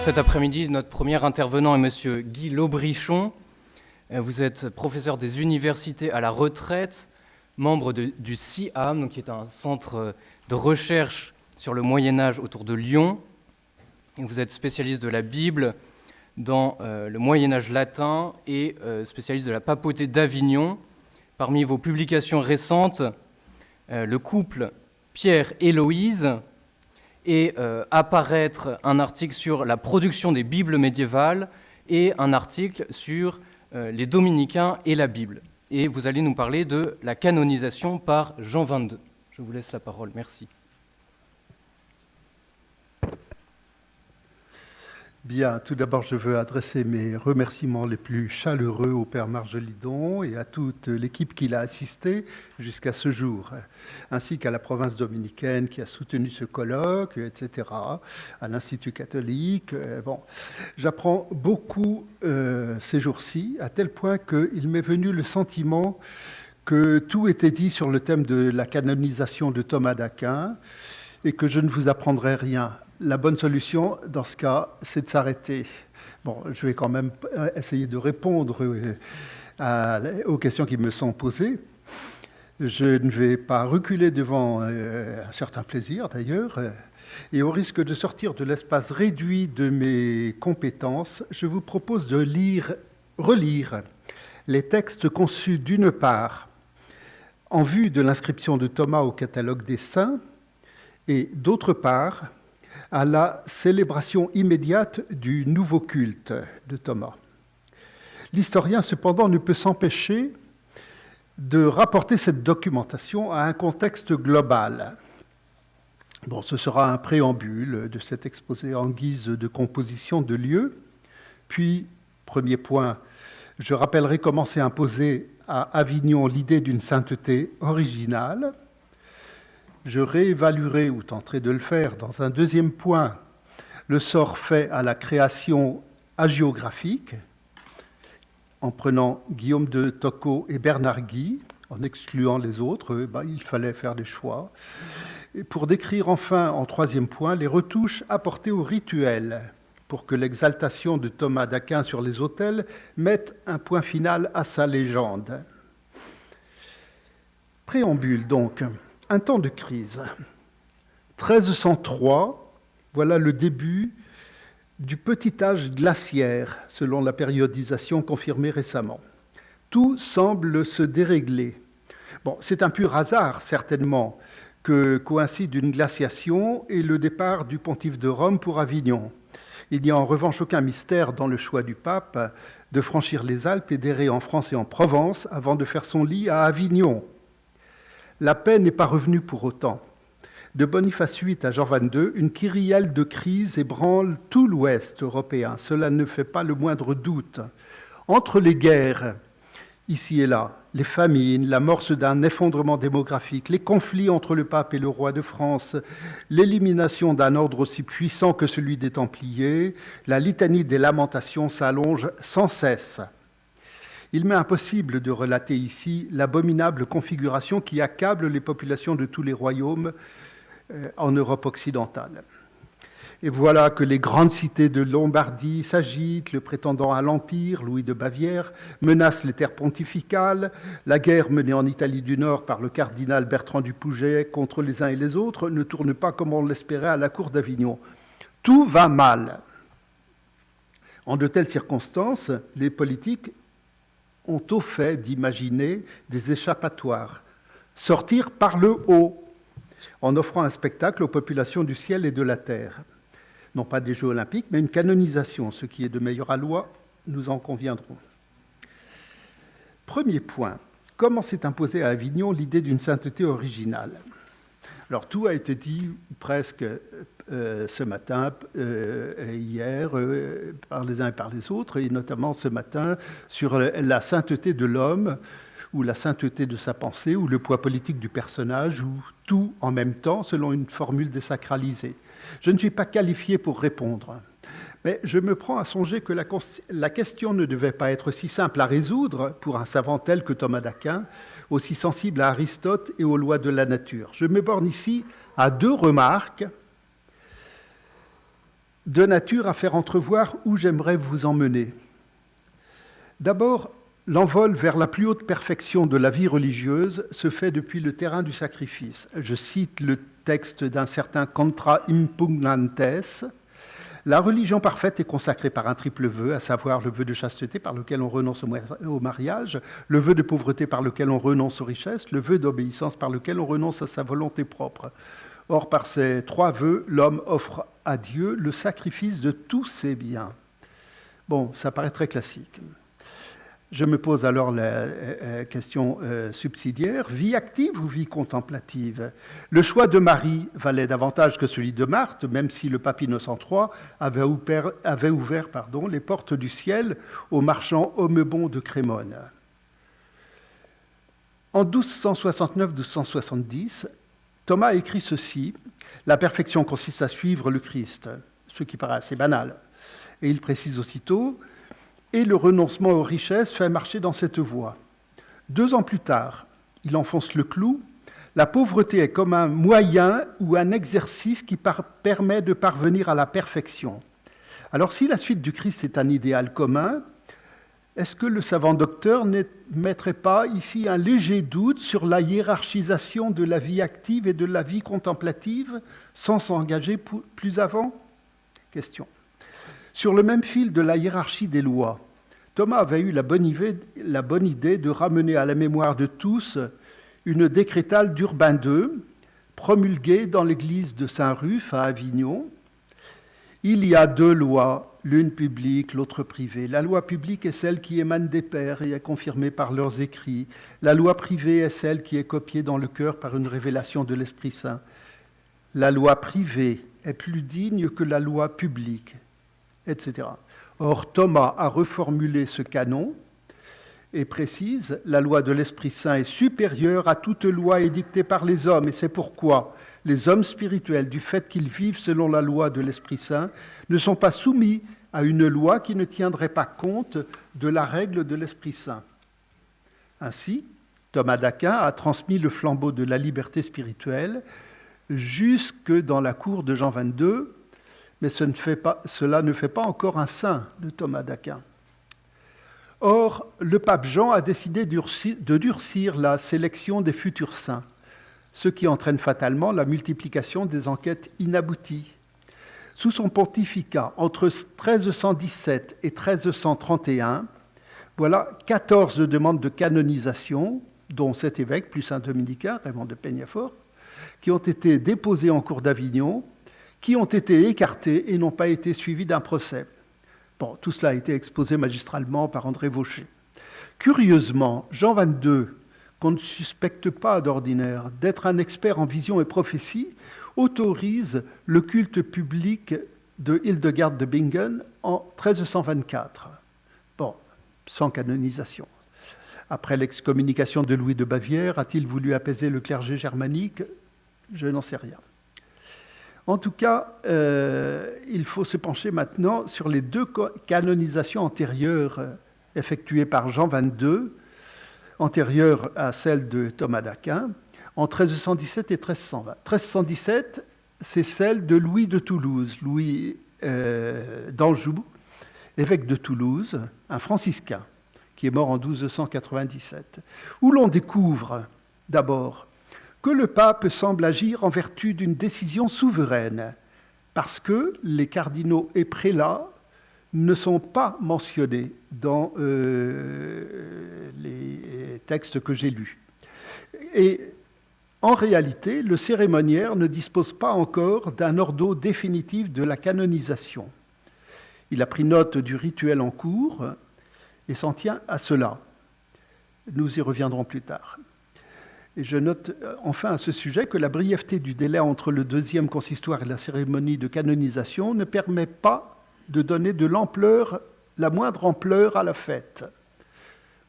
cet après-midi, notre premier intervenant est Monsieur Guy Laubrichon. Vous êtes professeur des universités à la retraite, membre du CIAM, donc qui est un centre de recherche sur le Moyen-Âge autour de Lyon. Et vous êtes spécialiste de la Bible dans le Moyen-Âge latin et spécialiste de la papauté d'Avignon. Parmi vos publications récentes, le couple Pierre-Héloïse et apparaître un article sur la production des Bibles médiévales et un article sur les dominicains et la Bible. Et vous allez nous parler de la canonisation par Jean XXII. Je vous laisse la parole. Merci. Bien, tout d'abord, je veux adresser mes remerciements les plus chaleureux au Père Margelidon et à toute l'équipe qui l'a assisté jusqu'à ce jour, ainsi qu'à la province dominicaine qui a soutenu ce colloque, etc., à l'Institut catholique. Bon, j'apprends beaucoup ces jours-ci, à tel point qu'il m'est venu le sentiment que tout était dit sur le thème de la canonisation de Thomas d'Aquin et que je ne vous apprendrai rien. La bonne solution, dans ce cas, c'est de s'arrêter. Bon, je vais quand même essayer de répondre aux questions qui me sont posées. Je ne vais pas reculer devant un certain plaisir, d'ailleurs. Et au risque de sortir de l'espace réduit de mes compétences, je vous propose de relire les textes conçus d'une part en vue de l'inscription de Thomas au catalogue des saints et d'autre part à la célébration immédiate du nouveau culte de Thomas. L'historien, cependant, ne peut s'empêcher de rapporter cette documentation à un contexte global. Bon, ce sera un préambule de cet exposé en guise de composition de lieu. Puis, premier point, je rappellerai comment s'est imposée à Avignon l'idée d'une sainteté originale. Je réévaluerai, ou tenterai de le faire, dans un deuxième point, le sort fait à la création hagiographique, en prenant Guillaume de Tocco et Bernard Guy, en excluant les autres, il fallait faire des choix. Et pour décrire enfin, en troisième point, les retouches apportées au rituel, pour que l'exaltation de Thomas d'Aquin sur les autels mette un point final à sa légende. Préambule donc. Un temps de crise. 1303, voilà le début du petit âge glaciaire, selon la périodisation confirmée récemment. Tout semble se dérégler. Bon, c'est un pur hasard, certainement, que coïncide une glaciation et le départ du pontife de Rome pour Avignon. Il n'y a en revanche aucun mystère dans le choix du pape de franchir les Alpes et d'errer en France et en Provence avant de faire son lit à Avignon. La paix n'est pas revenue pour autant. De Boniface VIII à Jean XXII, une kyrielle de crise ébranle tout l'Ouest européen. Cela ne fait pas le moindre doute. Entre les guerres, ici et là, les famines, l'amorce d'un effondrement démographique, les conflits entre le pape et le roi de France, l'élimination d'un ordre aussi puissant que celui des Templiers, la litanie des lamentations s'allonge sans cesse. Il m'est impossible de relater ici l'abominable configuration qui accable les populations de tous les royaumes en Europe occidentale. Et voilà que les grandes cités de Lombardie s'agitent, le prétendant à l'Empire, Louis de Bavière, menace les terres pontificales, la guerre menée en Italie du Nord par le cardinal Bertrand du Pouget contre les uns et les autres ne tourne pas comme on l'espérait à la cour d'Avignon. Tout va mal. En de telles circonstances, les politiques ont au fait d'imaginer des échappatoires, sortir par le haut, en offrant un spectacle aux populations du ciel et de la terre. Non pas des Jeux olympiques, mais une canonisation, ce qui est de meilleure aloi, nous en conviendrons. Premier point, comment s'est imposée à Avignon l'idée d'une sainteté originale ? Alors tout a été dit presque ce matin et hier par les uns et par les autres, et notamment ce matin sur la sainteté de l'homme, ou la sainteté de sa pensée, ou le poids politique du personnage, ou tout en même temps, selon une formule désacralisée. Je ne suis pas qualifié pour répondre, mais je me prends à songer que la question ne devait pas être si simple à résoudre pour un savant tel que Thomas d'Aquin, aussi sensible à Aristote et aux lois de la nature. Je me borne ici à deux remarques de nature à faire entrevoir où j'aimerais vous emmener. D'abord, l'envol vers la plus haute perfection de la vie religieuse se fait depuis le terrain du sacrifice. Je cite le texte d'un certain Contra Impugnantes. La religion parfaite est consacrée par un triple vœu, à savoir le vœu de chasteté par lequel on renonce au mariage, le vœu de pauvreté par lequel on renonce aux richesses, le vœu d'obéissance par lequel on renonce à sa volonté propre. Or, par ces trois vœux, l'homme offre à Dieu le sacrifice de tous ses biens. Bon, ça paraît très classique. Je me pose alors la question subsidiaire, vie active ou vie contemplative? Le choix de Marie valait davantage que celui de Marthe, même si le pape Innocent III avait ouvert les portes du ciel au marchand Homebon de Crémone. En 1269-1270, Thomas écrit ceci, « La perfection consiste à suivre le Christ », ce qui paraît assez banal. Et il précise aussitôt, et le renoncement aux richesses fait marcher dans cette voie. 2 ans plus tard, il enfonce le clou. La pauvreté est comme un moyen ou un exercice qui permet de parvenir à la perfection. Alors si la suite du Christ est un idéal commun, est-ce que le savant docteur ne mettrait pas ici un léger doute sur la hiérarchisation de la vie active et de la vie contemplative sans s'engager plus avant? Question. Sur le même fil de la hiérarchie des lois, Thomas avait eu la bonne idée de ramener à la mémoire de tous une décrétale d'Urbain II, promulguée dans l'église de Saint-Ruf à Avignon. Il y a 2 lois, l'une publique, l'autre privée. La loi publique est celle qui émane des pères et est confirmée par leurs écrits. La loi privée est celle qui est copiée dans le cœur par une révélation de l'Esprit Saint. La loi privée est plus digne que la loi publique, etc. Or, Thomas a reformulé ce canon et précise « La loi de l'Esprit Saint est supérieure à toute loi édictée par les hommes, et c'est pourquoi les hommes spirituels, du fait qu'ils vivent selon la loi de l'Esprit Saint, ne sont pas soumis à une loi qui ne tiendrait pas compte de la règle de l'Esprit Saint. » Ainsi, Thomas d'Aquin a transmis le flambeau de la liberté spirituelle jusque dans la cour de Jean XXII, mais cela ne fait pas encore un saint de Thomas d'Aquin. Or, le pape Jean a décidé de durcir la sélection des futurs saints, ce qui entraîne fatalement la multiplication des enquêtes inabouties. Sous son pontificat, entre 1317 et 1331, voilà 14 demandes de canonisation, dont 7 évêques, plus un dominicain, Raymond de Peñafort, qui ont été déposées en cour d'Avignon, qui ont été écartés et n'ont pas été suivis d'un procès. Bon, tout cela a été exposé magistralement par André Vaucher. Curieusement, Jean XXII, qu'on ne suspecte pas d'ordinaire d'être un expert en vision et prophétie, autorise le culte public de Hildegarde de Bingen en 1324. Bon, sans canonisation. Après l'excommunication de Louis de Bavière, a-t-il voulu apaiser le clergé germanique? Je n'en sais rien. En tout cas, il faut se pencher maintenant sur les 2 canonisations antérieures effectuées par Jean XXII, antérieures à celle de Thomas d'Aquin, en 1317 et 1320. 1317, c'est celle de Louis de Toulouse, Louis d'Anjou, évêque de Toulouse, un franciscain, qui est mort en 1297, où l'on découvre d'abord que le pape semble agir en vertu d'une décision souveraine, parce que les cardinaux et prélats ne sont pas mentionnés dans les textes que j'ai lus. Et en réalité, le cérémoniaire ne dispose pas encore d'un ordre définitif de la canonisation. Il a pris note du rituel en cours et s'en tient à cela. Nous y reviendrons plus tard. Et je note enfin à ce sujet que la brièveté du délai entre le 2e consistoire et la cérémonie de canonisation ne permet pas de donner de l'ampleur, la moindre ampleur à la fête,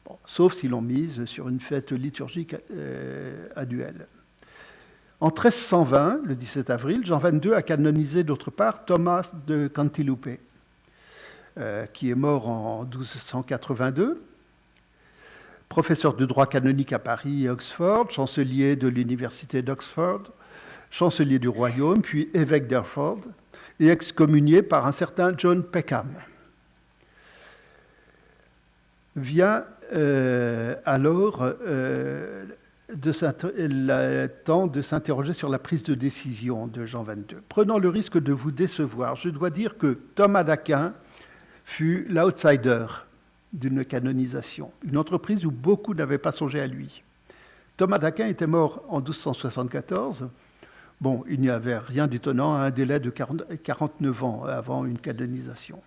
bon, sauf si l'on mise sur une fête liturgique annuelle. En 1320, le 17 avril, Jean XXII a canonisé d'autre part Thomas de Cantilupe, qui est mort en 1282, professeur de droit canonique à Paris et Oxford, chancelier de l'université d'Oxford, chancelier du royaume, puis évêque d'Hereford, et excommunié par un certain John Peckham. Vient alors le temps de s'interroger sur la prise de décision de Jean XXII. Prenant le risque de vous décevoir, je dois dire que Thomas d'Aquin fut l'outsider d'une canonisation, une entreprise où beaucoup n'avaient pas songé à lui. Thomas d'Aquin était mort en 1274. Bon, il n'y avait rien d'étonnant à un délai de 49 ans avant une canonisation.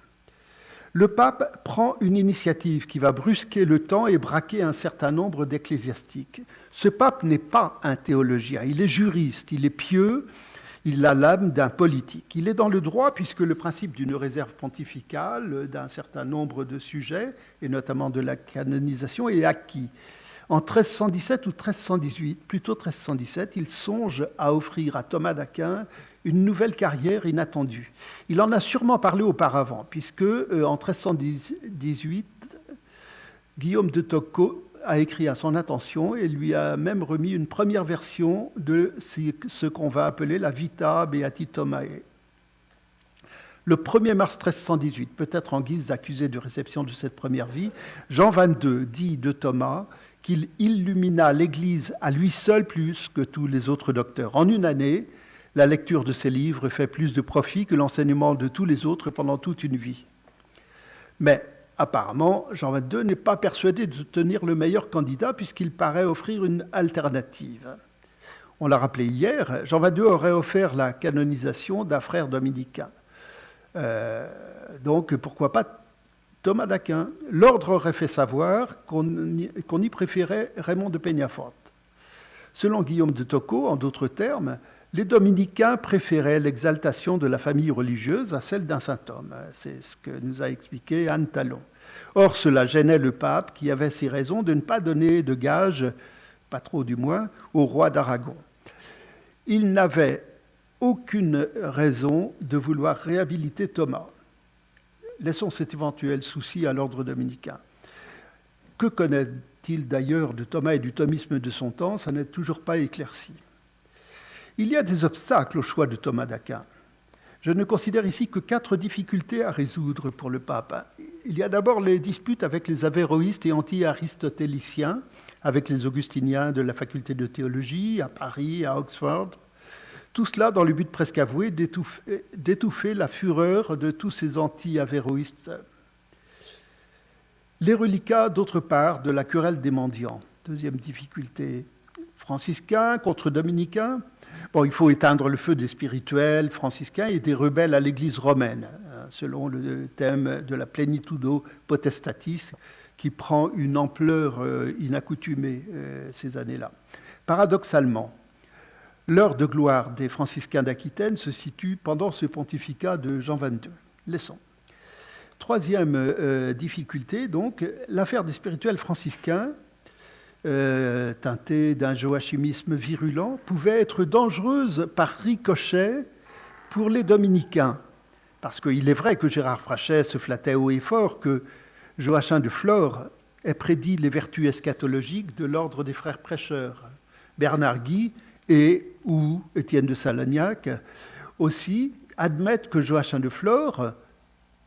Le pape prend une initiative qui va brusquer le temps et braquer un certain nombre d'ecclésiastiques. Ce pape n'est pas un théologien, il est juriste, il est pieux, il a l'âme d'un politique. Il est dans le droit puisque le principe d'une réserve pontificale d'un certain nombre de sujets, et notamment de la canonisation, est acquis. En 1317 ou 1318, plutôt 1317, il songe à offrir à Thomas d'Aquin une nouvelle carrière inattendue. Il en a sûrement parlé auparavant, puisque en 1318, Guillaume de Tocco a écrit à son attention et lui a même remis une première version de ce qu'on va appeler la Vita Beati Thomae. Le 1er mars 1318, peut-être en guise d'accusé de réception de cette première vie, Jean XXII dit de Thomas qu'il illumina l'Église à lui seul plus que tous les autres docteurs. En une année, la lecture de ses livres fait plus de profit que l'enseignement de tous les autres pendant toute une vie. Mais apparemment, Jean XXII n'est pas persuadé de tenir le meilleur candidat puisqu'il paraît offrir une alternative. On l'a rappelé hier, Jean XXII aurait offert la canonisation d'un frère dominicain. Donc pourquoi pas Thomas d'Aquin. L'ordre aurait fait savoir qu'on y préférait Raymond de Peñafort. Selon Guillaume de Tocco, en d'autres termes, les dominicains préféraient l'exaltation de la famille religieuse à celle d'un saint homme. C'est ce que nous a expliqué Anne Talon. Or, cela gênait le pape qui avait ses raisons de ne pas donner de gage, pas trop du moins, au roi d'Aragon. Il n'avait aucune raison de vouloir réhabiliter Thomas. Laissons cet éventuel souci à l'ordre dominicain. Que connaît-il d'ailleurs de Thomas et du thomisme de son temps? Ça n'est toujours pas éclairci. Il y a des obstacles au choix de Thomas d'Aquin. Je ne considère ici que 4 difficultés à résoudre pour le pape. Il y a d'abord les disputes avec les avéroïstes et anti-aristotéliciens, avec les augustiniens de la faculté de théologie à Paris, à Oxford. Tout cela dans le but presque avoué d'étouffer la fureur de tous ces anti-avéroïstes. Les reliquats, d'autre part, de la querelle des mendiants. Deuxième difficulté, franciscains contre dominicains. Bon, il faut éteindre le feu des spirituels franciscains et des rebelles à l'Église romaine, selon le thème de la plenitudo potestatis, qui prend une ampleur inaccoutumée ces années-là. Paradoxalement, l'heure de gloire des franciscains d'Aquitaine se situe pendant ce pontificat de Jean XXII. Laissons. Troisième difficulté, donc, l'affaire des spirituels franciscains, teintée d'un joachimisme virulent, pouvait être dangereuse par ricochet pour les dominicains. Parce qu'il est vrai que Gérard Frachet se flattait haut et fort que Joachim de Flore ait prédit les vertus eschatologiques de l'ordre des frères prêcheurs. Bernard Guy et ou Étienne de Salagnac aussi admettent que Joachim de Flore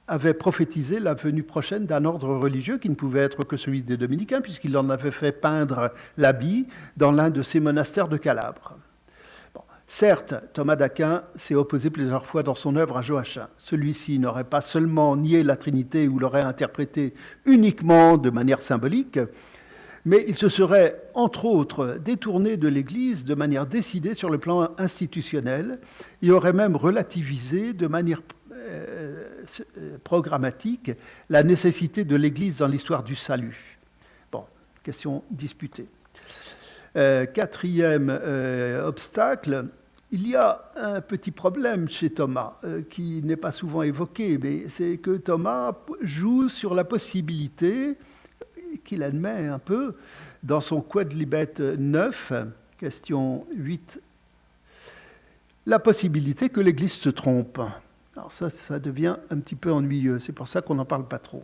avait prophétisé la venue prochaine d'un ordre religieux qui ne pouvait être que celui des dominicains, puisqu'il en avait fait peindre l'habit dans l'un de ses monastères de Calabre. Bon, certes, Thomas d'Aquin s'est opposé plusieurs fois dans son œuvre à Joachim. Celui-ci n'aurait pas seulement nié la Trinité ou l'aurait interprétée uniquement de manière symbolique, mais il se serait, entre autres, détourné de l'Église de manière décidée sur le plan institutionnel et aurait même relativisé de manière programmatique la nécessité de l'Église dans l'histoire du salut. Bon, question disputée. Quatrième obstacle, il y a un petit problème chez Thomas qui n'est pas souvent évoqué, mais c'est que Thomas joue sur la possibilité qu'il admet un peu dans son Quodlibet 9, question 8, la possibilité que l'Église se trompe. Alors ça devient un petit peu ennuyeux, c'est pour ça qu'on n'en parle pas trop.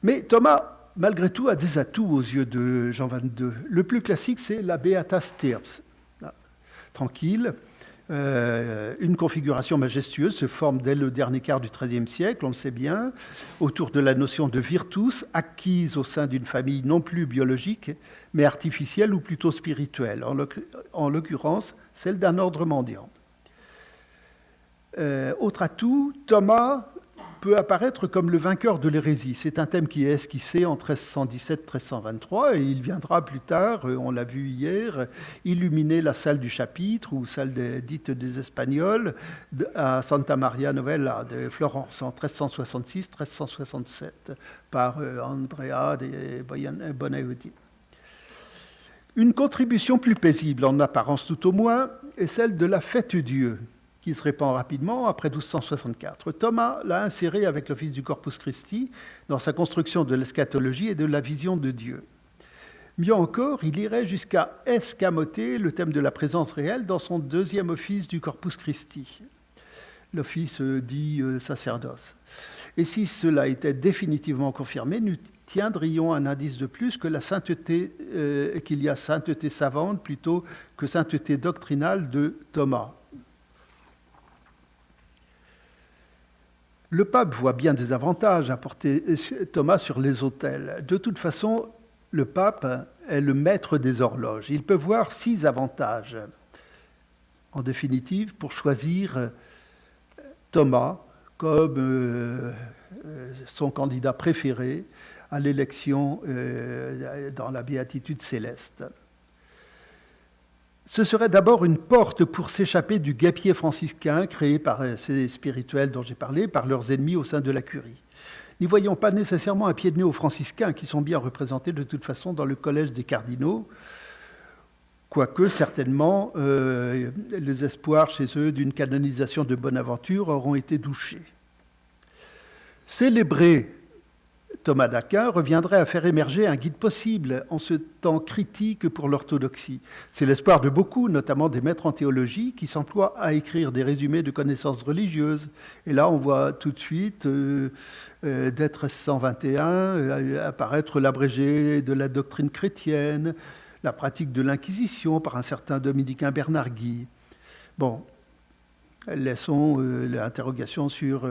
Mais Thomas, malgré tout, a des atouts aux yeux de Jean XXII. Le plus classique, c'est la Beata Stirps. Là, tranquille, Une configuration majestueuse se forme dès le dernier quart du XIIIe siècle, on le sait bien, autour de la notion de virtus, acquise au sein d'une famille non plus biologique, mais artificielle ou plutôt spirituelle, en l'occurrence celle d'un ordre mendiant. Autre atout, Thomas peut apparaître comme le vainqueur de l'hérésie. C'est un thème qui est esquissé en 1317-1323 et il viendra plus tard, on l'a vu hier, illuminer la salle du chapitre ou salle dite des Espagnols à Santa Maria Novella de Florence en 1366-1367 par Andrea de Bonaeudi. Une contribution plus paisible, en apparence tout au moins, est celle de la fête-Dieu, qui se répand rapidement après 1264. Thomas l'a inséré avec l'office du Corpus Christi dans sa construction de l'eschatologie et de la vision de Dieu. Mieux encore, il irait jusqu'à escamoter le thème de la présence réelle dans son deuxième office du Corpus Christi, l'office dit sacerdoce. Et si cela était définitivement confirmé, nous tiendrions un indice de plus que la sainteté, qu'il y a sainteté savante plutôt que sainteté doctrinale de Thomas. Le pape voit bien des avantages à porter Thomas sur les autels. De toute façon, le pape est le maître des horloges. Il peut voir 6 avantages, en définitive, pour choisir Thomas comme son candidat préféré à l'élection dans la béatitude céleste. Ce serait d'abord une porte pour s'échapper du guêpier franciscain créé par ces spirituels dont j'ai parlé, par leurs ennemis au sein de la curie. N'y voyons pas nécessairement un pied de nez aux franciscains, qui sont bien représentés de toute façon dans le collège des cardinaux, quoique certainement les espoirs chez eux d'une canonisation de Bonaventure auront été douchés. Célébrer Thomas d'Aquin reviendrait à faire émerger un guide possible en ce temps critique pour l'orthodoxie. C'est l'espoir de beaucoup, notamment des maîtres en théologie, qui s'emploient à écrire des résumés de connaissances religieuses. Et là, on voit tout de suite, dès 1321, apparaître l'abrégé de la doctrine chrétienne, la pratique de l'Inquisition par un certain dominicain Bernard Guy. Bon, laissons l'interrogation sur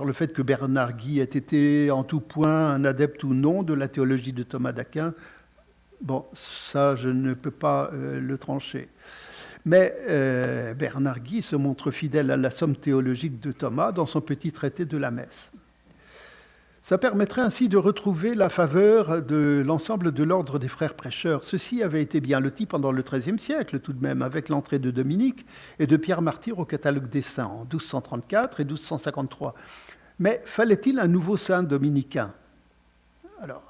le fait que Bernard Guy ait été en tout point un adepte ou non de la théologie de Thomas d'Aquin. Bon, ça, je ne peux pas le trancher. Mais Bernard Guy se montre fidèle à la somme théologique de Thomas dans son petit traité de la messe. Ça permettrait ainsi de retrouver la faveur de l'ensemble de l'ordre des frères prêcheurs. Ceci avait été bien loti pendant le XIIIe siècle, tout de même, avec l'entrée de Dominique et de Pierre Martyr au catalogue des saints en 1234 et 1253. Mais fallait-il un nouveau saint dominicain? Alors,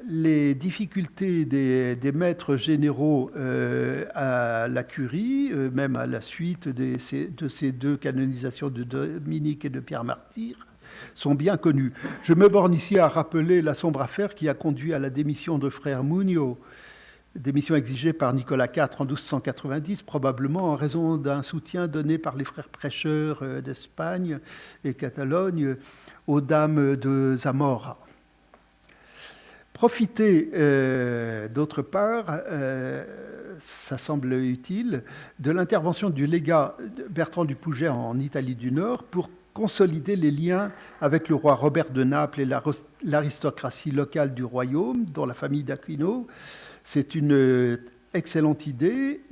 les difficultés des maîtres généraux à la curie, même à la suite de ces 2 canonisations de Dominique et de Pierre Martyr, sont bien connus. Je me borne ici à rappeler la sombre affaire qui a conduit à la démission de frère Muñoz, démission exigée par Nicolas IV en 1290, probablement en raison d'un soutien donné par les frères prêcheurs d'Espagne et Catalogne aux dames de Zamora. Profiter, d'autre part, ça semble utile, de l'intervention du légat Bertrand du Pouget en Italie du Nord pour consolider les liens avec le roi Robert de Naples et l'aristocratie locale du royaume, dont la famille d'Aquino. C'est une excellente idée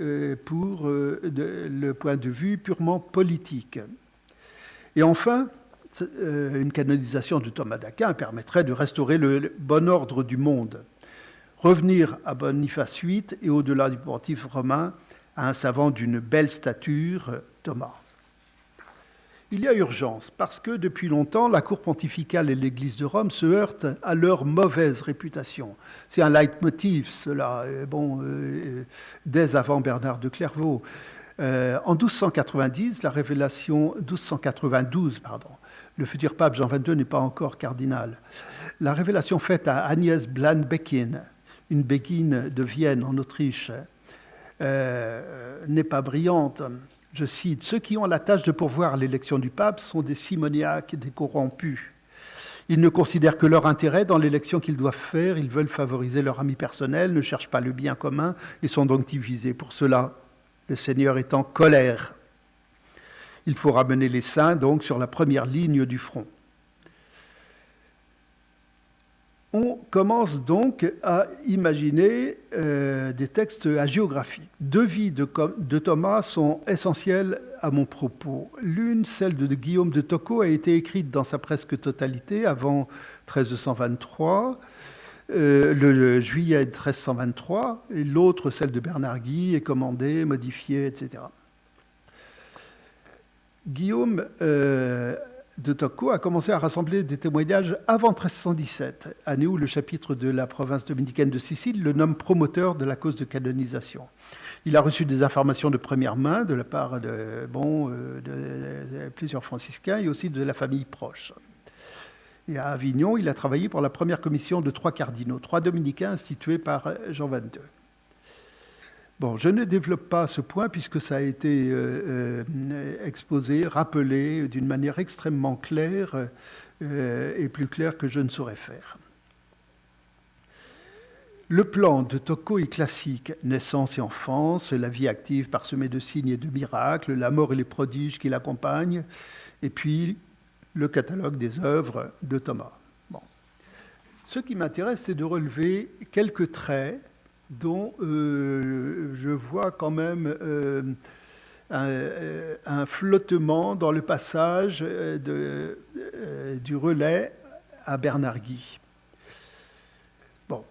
pour le point de vue purement politique. Et enfin, une canonisation de Thomas d'Aquin permettrait de restaurer le bon ordre du monde, revenir à Boniface VIII et au-delà du pontife romain à un savant d'une belle stature, Thomas. Il y a urgence, parce que depuis longtemps, la cour pontificale et l'Église de Rome se heurtent à leur mauvaise réputation. C'est un leitmotiv, cela, dès avant Bernard de Clairvaux. En 1290, la révélation, 1292, pardon, le futur pape Jean XXII n'est pas encore cardinal. La révélation faite à Agnès Blann-Beckin, une Beckin de Vienne en Autriche, n'est pas brillante. Je cite, « Ceux qui ont la tâche de pourvoir l'élection du pape sont des simoniaques, des corrompus. Ils ne considèrent que leur intérêt dans l'élection qu'ils doivent faire. Ils veulent favoriser leur ami personnel, ne cherchent pas le bien commun et sont donc divisés. Pour cela, le Seigneur est en colère. Il faut ramener les saints donc sur la première ligne du front. On commence donc à imaginer des textes hagiographiques. Deux vies de Thomas sont essentielles à mon propos. L'une, celle de Guillaume de Tocco, a été écrite dans sa presque totalité avant 1323, le juillet 1323, et l'autre, celle de Bernard Guy, est commandée, modifiée, etc. Guillaume de Tocco a commencé à rassembler des témoignages avant 1317, année où le chapitre de la province dominicaine de Sicile le nomme promoteur de la cause de canonisation. Il a reçu des informations de première main de la part de plusieurs franciscains et aussi de la famille proche. Et à Avignon, il a travaillé pour la première commission de 3 cardinaux, 3 dominicains institués par Jean XXII. Bon, je ne développe pas ce point puisque ça a été exposé, rappelé d'une manière extrêmement claire et plus claire que je ne saurais faire. Le plan de Tocco est classique, naissance et enfance, la vie active parsemée de signes et de miracles, la mort et les prodiges qui l'accompagnent, et puis le catalogue des œuvres de Thomas. Bon. Ce qui m'intéresse, c'est de relever quelques traits dont je vois quand même un flottement dans le passage du relais à Bernard Guy. Bon,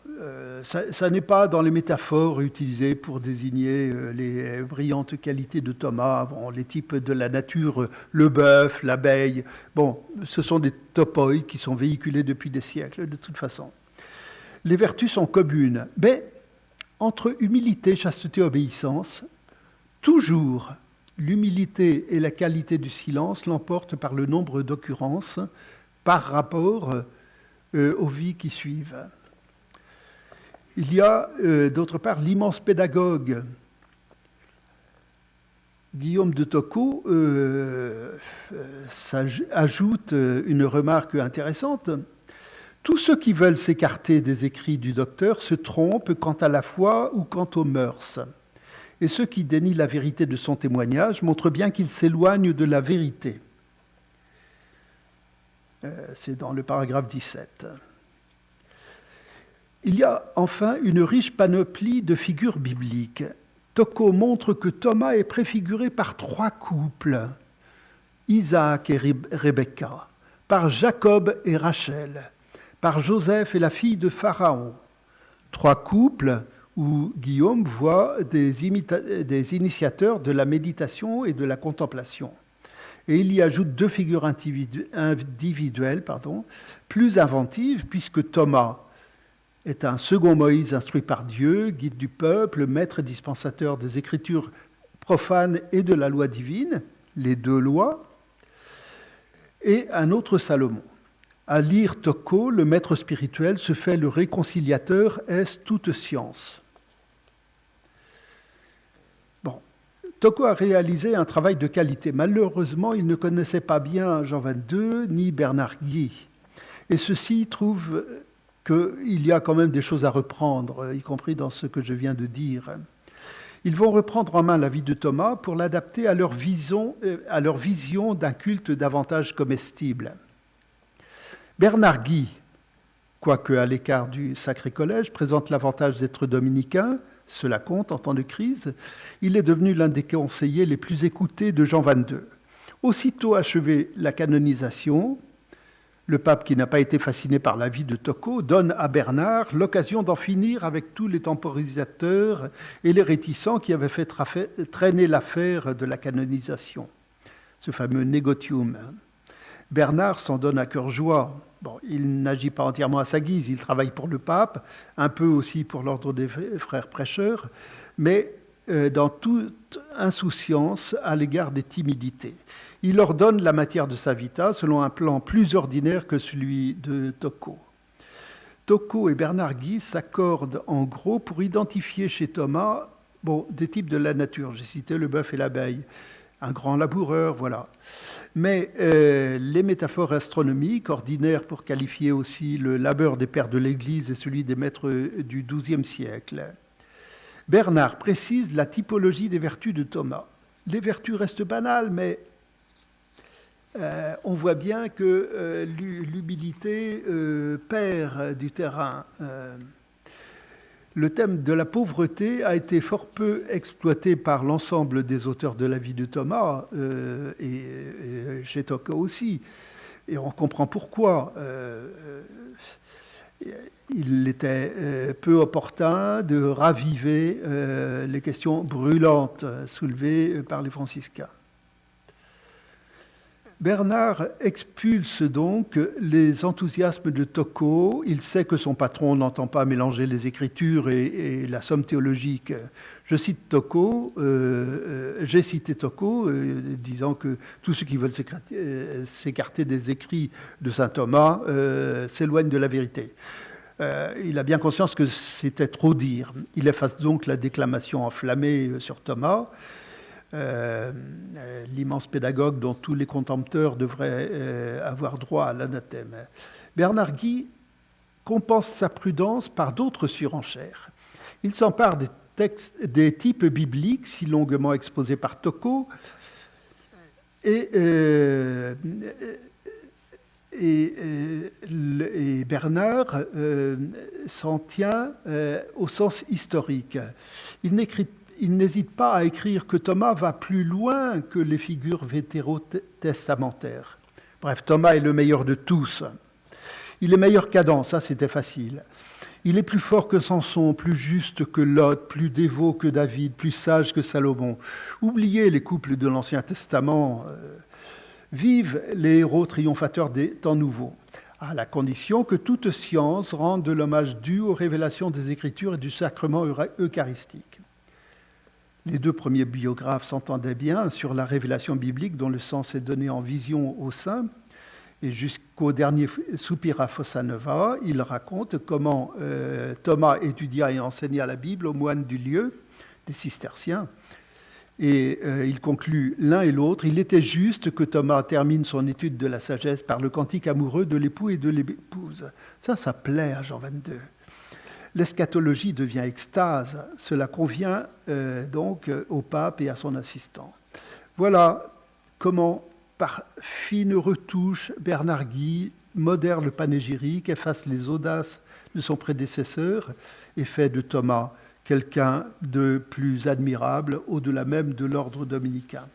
ça n'est pas dans les métaphores utilisées pour désigner les brillantes qualités de Thomas, bon, les types de la nature, le bœuf, l'abeille. Bon, ce sont des topoi qui sont véhiculés depuis des siècles, de toute façon. Les vertus sont communes, mais entre humilité, chasteté, obéissance, toujours l'humilité et la qualité du silence l'emportent par le nombre d'occurrences par rapport aux vies qui suivent. Il y a, d'autre part, l'immense pédagogue Guillaume de Tocco ajoute une remarque intéressante. Tous ceux qui veulent s'écarter des écrits du docteur se trompent quant à la foi ou quant aux mœurs. Et ceux qui dénient la vérité de son témoignage montrent bien qu'ils s'éloignent de la vérité. C'est dans le paragraphe 17. Il y a enfin une riche panoplie de figures bibliques. Tocco montre que Thomas est préfiguré par 3 couples, Isaac et Rebecca, par Jacob et Rachel, par Joseph et la fille de Pharaon. 3 couples où Guillaume voit des initiateurs de la méditation et de la contemplation. Et il y ajoute 2 figures individuelles, plus inventives, puisque Thomas est un second Moïse instruit par Dieu, guide du peuple, maître dispensateur des Écritures profanes et de la loi divine, les 2 lois, et un autre Salomon. À lire Tocco, le maître spirituel se fait le réconciliateur, est-ce toute science. Bon, Tocco a réalisé un travail de qualité. Malheureusement, il ne connaissait pas bien Jean XXII ni Bernard Guy. Et ceux-ci trouvent qu'il y a quand même des choses à reprendre, y compris dans ce que je viens de dire. Ils vont reprendre en main la vie de Thomas pour l'adapter à leur vision d'un culte davantage comestible. Bernard Guy, quoique à l'écart du Sacré Collège, présente l'avantage d'être dominicain, cela compte en temps de crise. Il est devenu l'un des conseillers les plus écoutés de Jean XXII. Aussitôt achevé la canonisation, le pape, qui n'a pas été fasciné par la vie de Tocco, donne à Bernard l'occasion d'en finir avec tous les temporisateurs et les réticents qui avaient fait traîner l'affaire de la canonisation, ce fameux négotium. Bernard s'en donne à cœur joie. Bon, il n'agit pas entièrement à sa guise, il travaille pour le pape, un peu aussi pour l'ordre des frères prêcheurs, mais dans toute insouciance à l'égard des timidités. Il leur donne la matière de sa vita selon un plan plus ordinaire que celui de Tocco. Tocco et Bernard Guy s'accordent en gros pour identifier chez Thomas des types de la nature. J'ai cité le bœuf et l'abeille. un grand laboureur, voilà. Mais les métaphores astronomiques, ordinaires pour qualifier aussi le labeur des pères de l'Église et celui des maîtres du XIIe siècle. Bernard précise la typologie des vertus de Thomas. Les vertus restent banales, mais on voit bien que l'humilité perd du terrain. Le thème de la pauvreté a été fort peu exploité par l'ensemble des auteurs de la vie de Thomas, et chez Tocqueville aussi. Et on comprend pourquoi. Il était peu opportun de raviver les questions brûlantes soulevées par les franciscains. Bernard expulse donc les enthousiasmes de Tocqueville. Il sait que son patron n'entend pas mélanger les Écritures et la somme théologique. Je cite Tocqueville, j'ai cité Tocqueville, disant que tous ceux qui veulent s'écarter des écrits de saint Thomas s'éloignent de la vérité. Il a bien conscience que c'était trop dire. Il efface donc la déclamation enflammée sur Thomas. L'immense pédagogue dont tous les contempteurs devraient avoir droit à l'anathème. Bernard Guy compense sa prudence par d'autres surenchères. Il s'empare des types bibliques si longuement exposés par Tocqueville et Bernard s'en tient au sens historique. Il n'hésite pas à écrire que Thomas va plus loin que les figures vétérotestamentaires. Bref, Thomas est le meilleur de tous. Il est meilleur qu'Adam, ça c'était facile. Il est plus fort que Samson, plus juste que Lot, plus dévot que David, plus sage que Salomon. Oubliez les couples de l'Ancien Testament. Vive les héros triomphateurs des temps nouveaux, à la condition que toute science rende de l'hommage dû aux révélations des Écritures et du sacrement eucharistique. Les deux premiers biographes s'entendaient bien sur la révélation biblique dont le sens est donné en vision aux saints. Et jusqu'au dernier soupir à Fossa Nova, ils racontent comment Thomas étudia et enseigna la Bible aux moines du lieu, des cisterciens. Et il conclut l'un et l'autre. Il était juste que Thomas termine son étude de la sagesse par le cantique amoureux de l'époux et de l'épouse. Ça plaît à Jean 22. L'eschatologie devient extase. Cela convient donc au pape et à son assistant. Voilà comment, par fine retouche, Bernard Guy modère le panégyrique, efface les audaces de son prédécesseur et fait de Thomas quelqu'un de plus admirable, au-delà même de l'ordre dominicain.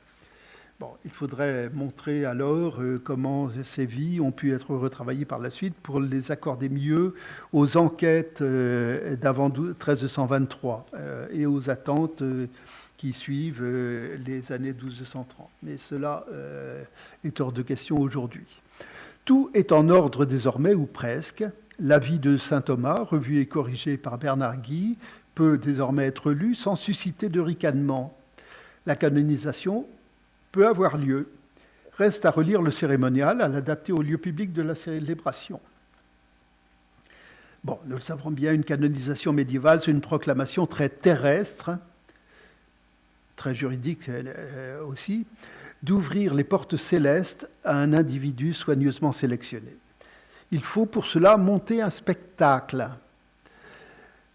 Bon, il faudrait montrer alors comment ces vies ont pu être retravaillées par la suite pour les accorder mieux aux enquêtes d'avant 1323 et aux attentes qui suivent les années 1230. Mais cela est hors de question aujourd'hui. Tout est en ordre désormais, ou presque. La vie de saint Thomas, revue et corrigée par Bernard Guy, peut désormais être lue sans susciter de ricanement. La canonisation peut avoir lieu. Reste à relire le cérémonial, à l'adapter au lieu public de la célébration. Bon, nous le savons bien, une canonisation médiévale, c'est une proclamation très terrestre, très juridique aussi, d'ouvrir les portes célestes à un individu soigneusement sélectionné. Il faut pour cela monter un spectacle,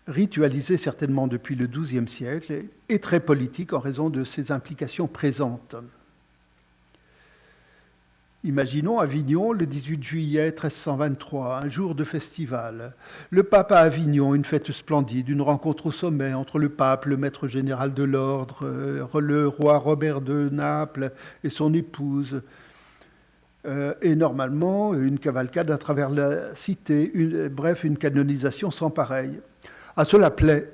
ritualisé certainement depuis le XIIe siècle et très politique en raison de ses implications présentes. Imaginons Avignon, le 18 juillet 1323, un jour de festival. Le pape à Avignon, une fête splendide, une rencontre au sommet entre le pape, le maître général de l'ordre, le roi Robert de Naples et son épouse. Et normalement, une cavalcade à travers la cité, une canonisation sans pareil. À cela près,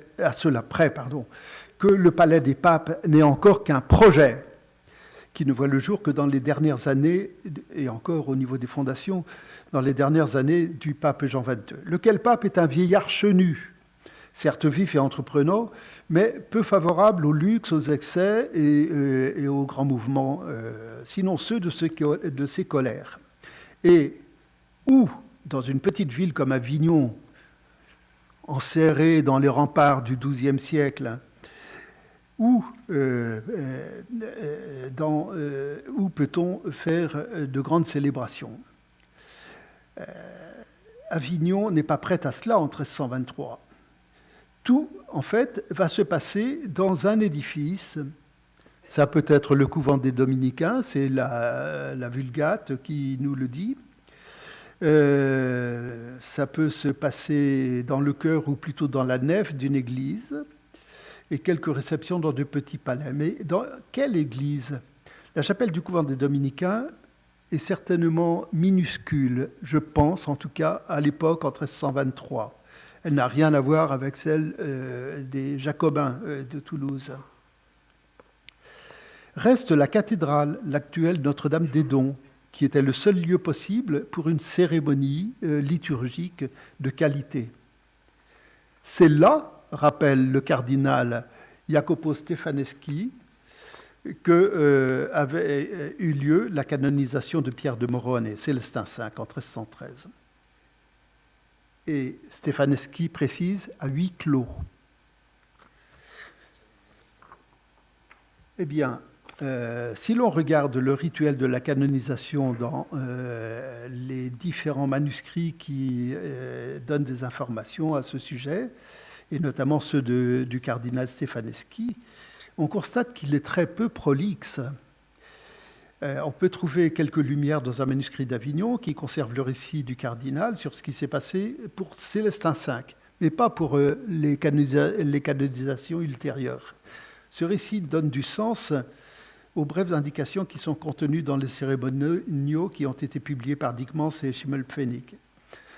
que le palais des papes n'est encore qu'un projet qui ne voit le jour que dans les dernières années, et encore au niveau des fondations, dans les dernières années du pape Jean XXII. Lequel pape est un vieillard chenu, certes vif et entreprenant, mais peu favorable au luxe, aux excès et aux grands mouvements, sinon ceux de ses colères. Et où, dans une petite ville comme Avignon, enserrée dans les remparts du XIIe siècle, où peut-on faire de grandes célébrations. Avignon n'est pas prête à cela en 1323. Tout, en fait, va se passer dans un édifice. Ça peut être le couvent des Dominicains, c'est la Vulgate qui nous le dit. Ça peut se passer dans le chœur ou plutôt dans la nef d'une église, et quelques réceptions dans de petits palais. Mais dans quelle église? La chapelle du couvent des Dominicains est certainement minuscule, je pense, en tout cas à l'époque, en 1323. Elle n'a rien à voir avec celle des Jacobins de Toulouse. Reste la cathédrale, l'actuelle Notre-Dame des Dons, qui était le seul lieu possible pour une cérémonie liturgique de qualité. C'est là, rappelle le cardinal Jacopo Stefaneschi, que avait eu lieu la canonisation de Pierre de Morone, Célestin V, en 1313. Et Stefaneschi précise à huis clos. Eh bien, si l'on regarde le rituel de la canonisation dans les différents manuscrits qui donnent des informations à ce sujet, et notamment ceux du cardinal Stefaneschi, on constate qu'il est très peu prolixe. On peut trouver quelques lumières dans un manuscrit d'Avignon qui conserve le récit du cardinal sur ce qui s'est passé pour Célestin V, mais pas pour les canonisations ultérieures. Ce récit donne du sens aux brèves indications qui sont contenues dans les cérémoniaux qui ont été publiés par Dickmans et Schimmelpfennig.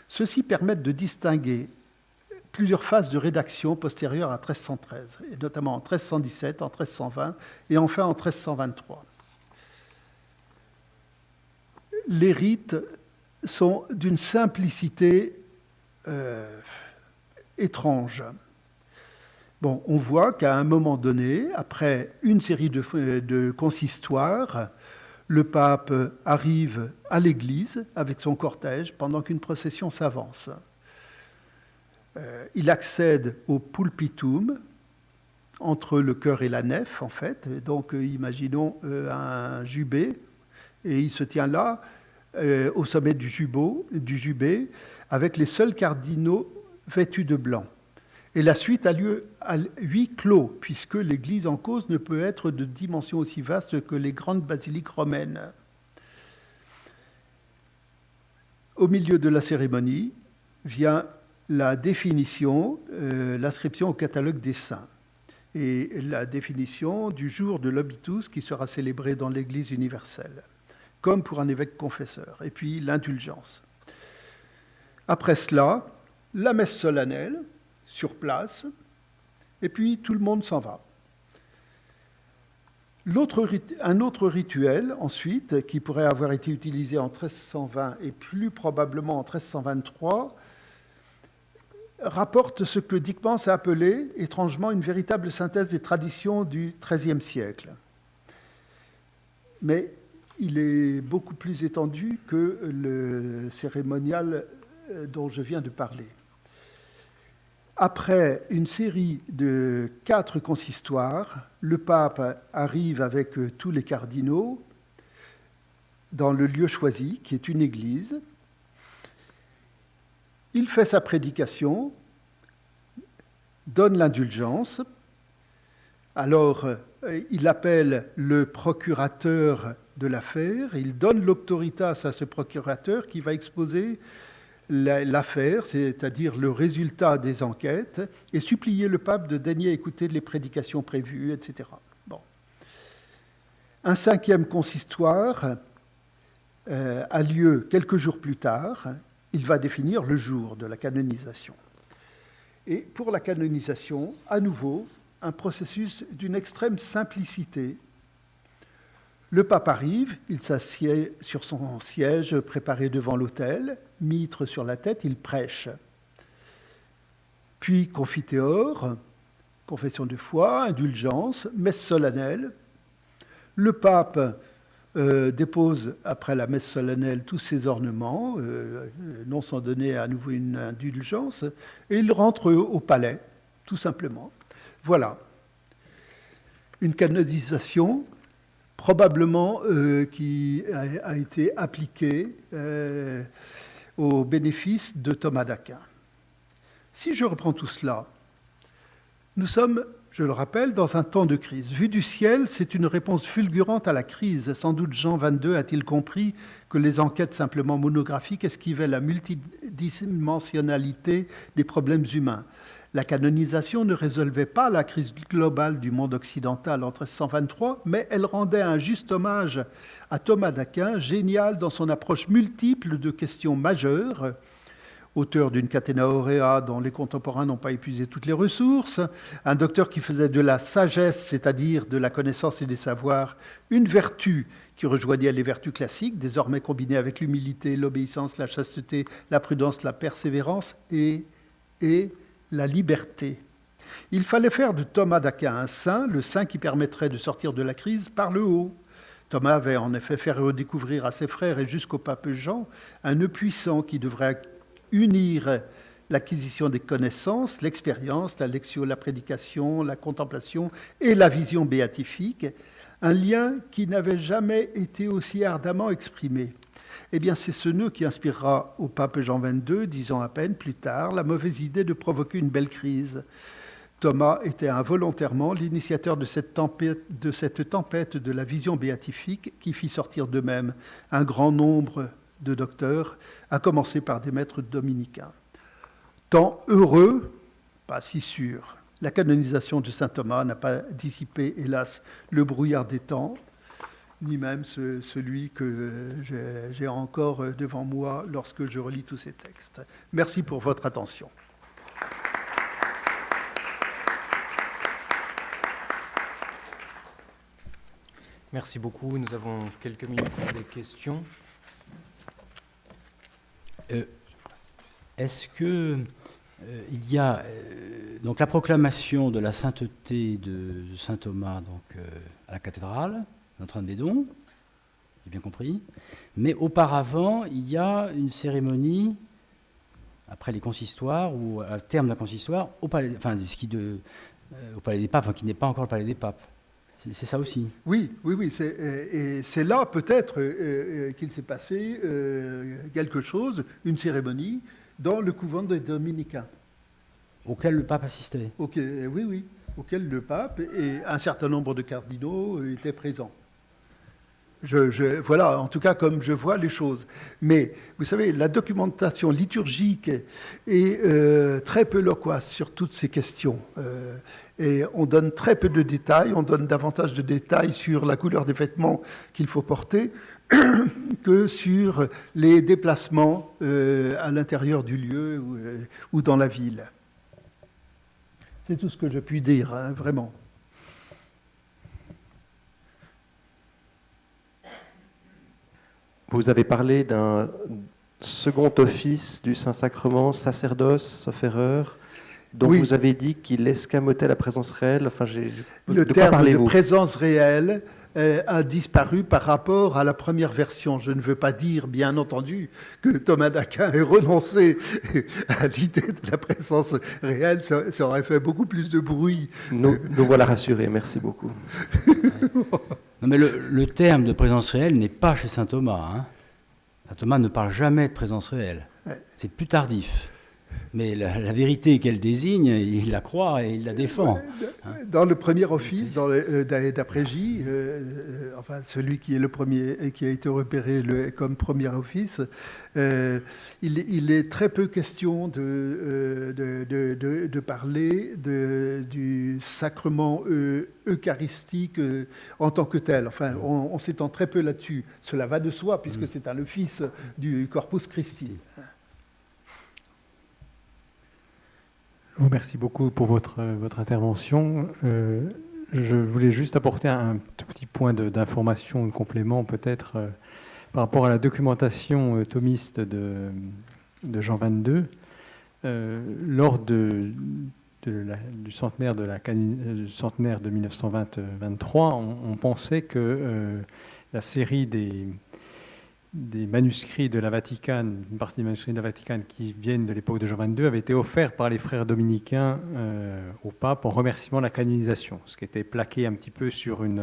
Ceux-ci permettent de distinguer plusieurs phases de rédaction postérieures à 1313, et notamment en 1317, en 1320 et enfin en 1323. Les rites sont d'une simplicité étrange. Bon, on voit qu'à un moment donné, après une série de consistoires, le pape arrive à l'église avec son cortège pendant qu'une procession s'avance. Il accède au pulpitum, entre le chœur et la nef, en fait. Donc, imaginons un jubé, et il se tient là, au sommet du jubé, avec les seuls cardinaux vêtus de blanc. Et la suite a lieu à huis clos, puisque l'église en cause ne peut être de dimension aussi vaste que les grandes basiliques romaines. Au milieu de la cérémonie vient la définition, l'inscription au catalogue des saints, et la définition du jour de l'Obitus qui sera célébré dans l'Église universelle, comme pour un évêque confesseur, et puis l'indulgence. Après cela, la messe solennelle, sur place, et puis tout le monde s'en va. Un autre rituel, ensuite, qui pourrait avoir été utilisé en 1320 et plus probablement en 1323, rapporte ce que Dickmans a appelé, étrangement, une véritable synthèse des traditions du XIIIe siècle. Mais il est beaucoup plus étendu que le cérémonial dont je viens de parler. Après une série de 4 consistoires, le pape arrive avec tous les cardinaux dans le lieu choisi, qui est une église. Il fait sa prédication, donne l'indulgence. Alors, il appelle le procurateur de l'affaire, il donne l'auctoritas à ce procurateur qui va exposer l'affaire, c'est-à-dire le résultat des enquêtes, et supplier le pape de daigner écouter les prédications prévues, etc. Bon. Un 5e consistoire a lieu quelques jours plus tard. Il va définir le jour de la canonisation. Et pour la canonisation, à nouveau, un processus d'une extrême simplicité. Le pape arrive, il s'assied sur son siège préparé devant l'autel, mitre sur la tête, il prêche. Puis confiteor, confession de foi, indulgence, messe solennelle. Le pape dépose, après la messe solennelle, tous ses ornements, non sans donner à nouveau une indulgence, et il rentre au palais, tout simplement. Voilà. une canonisation probablement qui a été appliquée au bénéfice de Thomas d'Aquin. Si je reprends tout cela, nous sommes, je le rappelle, dans un temps de crise. Vu du ciel, c'est une réponse fulgurante à la crise. Sans doute Jean 22 a-t-il compris que les enquêtes simplement monographiques esquivaient la multidimensionnalité des problèmes humains. La canonisation ne résolvait pas la crise globale du monde occidental en 1323, mais elle rendait un juste hommage à Thomas d'Aquin, génial dans son approche multiple de questions majeures, auteur d'une Catena Aurea dont les contemporains n'ont pas épuisé toutes les ressources, un docteur qui faisait de la sagesse, c'est-à-dire de la connaissance et des savoirs, une vertu qui rejoignait les vertus classiques, désormais combinées avec l'humilité, l'obéissance, la chasteté, la prudence, la persévérance et la liberté. Il fallait faire de Thomas d'Aquin un saint, le saint qui permettrait de sortir de la crise par le haut. Thomas avait en effet fait redécouvrir à ses frères et jusqu'au pape Jean un nœud puissant qui devrait unir l'acquisition des connaissances, l'expérience, la lectio, la prédication, la contemplation et la vision béatifique, un lien qui n'avait jamais été aussi ardemment exprimé. Eh bien, c'est ce nœud qui inspirera au pape Jean XXII, 10 ans à peine plus tard, la mauvaise idée de provoquer une belle crise. Thomas était involontairement l'initiateur de cette tempête de la vision béatifique qui fit sortir d'eux-mêmes un grand nombre de docteurs, à commencer par des maîtres dominicains. Temps heureux, pas si sûr. La canonisation de saint Thomas n'a pas dissipé, hélas, le brouillard des temps, ni même celui que j'ai encore devant moi lorsque je relis tous ces textes. Merci pour votre attention. Merci beaucoup. Nous avons quelques minutes pour des questions. Est-ce que il y a donc la proclamation de la sainteté de saint Thomas donc, à la cathédrale Notre-Dame-des-Dons, j'ai bien compris, mais auparavant il y a une cérémonie après les consistoires ou à terme d'un consistoire au palais, au palais des papes, qui n'est pas encore le palais des papes. C'est ça aussi. Oui. C'est là peut-être qu'il s'est passé quelque chose, une cérémonie, dans le couvent des Dominicains. Auquel le pape assistait. Oui, auquel le pape et un certain nombre de cardinaux étaient présents. Voilà, en tout cas, comme je vois les choses. Mais, vous savez, la documentation liturgique est très peu loquace sur toutes ces questions. Et on donne très peu de détails, on donne davantage de détails sur la couleur des vêtements qu'il faut porter que sur les déplacements à l'intérieur du lieu ou dans la ville. C'est tout ce que je puis dire, hein, vraiment. Vous avez parlé d'un second office du Saint-Sacrement, sacerdoce, sauf erreur, dont oui. Vous avez dit qu'il escamotait la présence réelle. Enfin, le terme de présence réelle a disparu par rapport à la première version. Je ne veux pas dire, bien entendu, que Thomas d'Aquin ait renoncé à l'idée de la présence réelle. Ça aurait fait beaucoup plus de bruit. Nous voilà rassurés. Merci beaucoup. Non, mais le terme de présence réelle n'est pas chez saint Thomas. Hein. Saint Thomas ne parle jamais de présence réelle. Ouais. C'est plus tardif. Mais la vérité qu'elle désigne, il la croit et il la défend. Dans le premier office, d'après J, enfin celui qui est le premier et qui a été repéré comme premier office, il est très peu question de parler du sacrement eucharistique en tant que tel. Enfin, on s'étend très peu là-dessus. Cela va de soi puisque c'est un office du Corpus Christi. Je vous remercie beaucoup pour votre intervention. Je voulais juste apporter un tout petit point d'information, de complément peut-être, par rapport à la documentation thomiste de Jean XXII. Lors du centenaire de 1923, on pensait que la série des des manuscrits de la Vatican, une partie des manuscrits de la Vatican qui viennent de l'époque de Jean XXII, avait été offert par les frères dominicains au pape en remerciement de la canonisation, ce qui était plaqué un petit peu sur une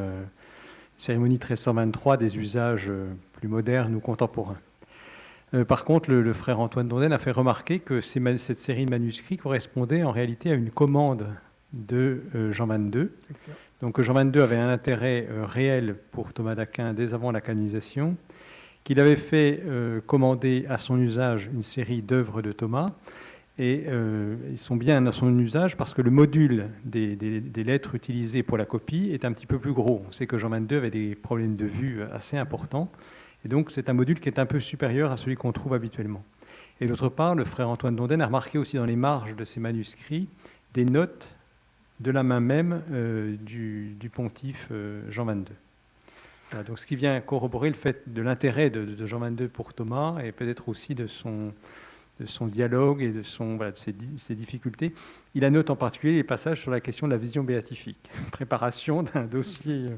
cérémonie 1323 des usages plus modernes ou contemporains. Par contre, le frère Antoine Dondenne a fait remarquer que cette série de manuscrits correspondait en réalité à une commande de Jean XXII. Donc Jean XXII avait un intérêt réel pour Thomas d'Aquin dès avant la canonisation, qu'il avait fait commander à son usage une série d'œuvres de Thomas, et ils sont bien à son usage parce que le module des lettres utilisées pour la copie est un petit peu plus gros. On sait que Jean XXII avait des problèmes de vue assez importants, et donc c'est un module qui est un peu supérieur à celui qu'on trouve habituellement. Et d'autre part, le frère Antoine Dondenne a remarqué aussi dans les marges de ces manuscrits des notes de la main même du pontife Jean XXII. Voilà, donc ce qui vient corroborer le fait de l'intérêt de Jean XXII pour Thomas et peut-être aussi de son dialogue et de ses difficultés. Il annote en particulier les passages sur la question de la vision béatifique, préparation d'un dossier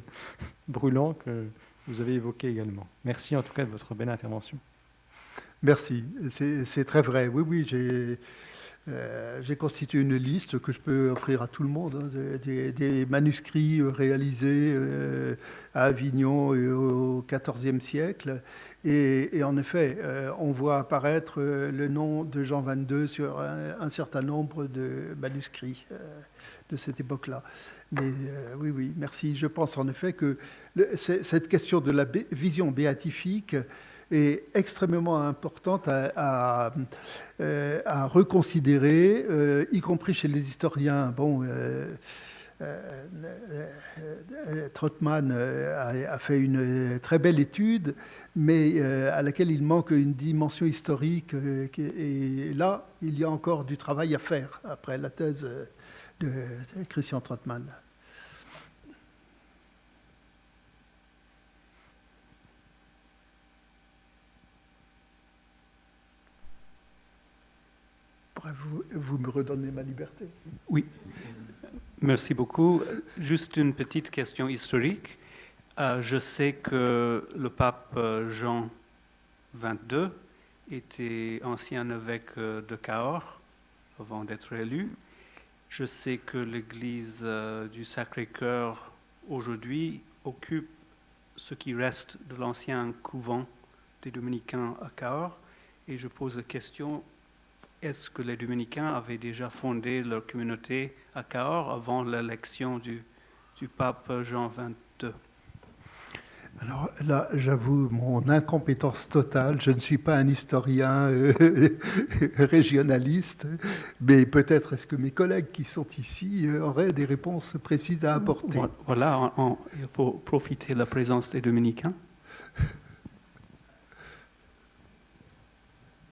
brûlant que vous avez évoqué également. Merci en tout cas de votre belle intervention. Merci, c'est très vrai. Oui, j'ai constitué une liste que je peux offrir à tout le monde, des manuscrits réalisés à Avignon au XIVe siècle. Et en effet, on voit apparaître le nom de Jean XXII sur un certain nombre de manuscrits de cette époque-là. Mais oui, merci. Je pense en effet que cette question de la vision béatifique est extrêmement importante à reconsidérer, y compris chez les historiens. Bon, Trottmann a fait une très belle étude, mais à laquelle il manque une dimension historique. Et là, il y a encore du travail à faire après la thèse de Christian Trottmann. Vous me redonnez ma liberté. Oui, merci beaucoup. Juste une petite question historique. Je sais que le pape Jean XXII était ancien évêque de Cahors avant d'être élu. Je sais que l'église du Sacré-Cœur aujourd'hui occupe ce qui reste de l'ancien couvent des Dominicains à Cahors. Et je pose la question, est-ce que les Dominicains avaient déjà fondé leur communauté à Cahors avant l'élection du pape Jean XXII? Alors là, j'avoue mon incompétence totale. Je ne suis pas un historien régionaliste, mais peut-être est-ce que mes collègues qui sont ici auraient des réponses précises à apporter. Voilà, il faut profiter de la présence des Dominicains.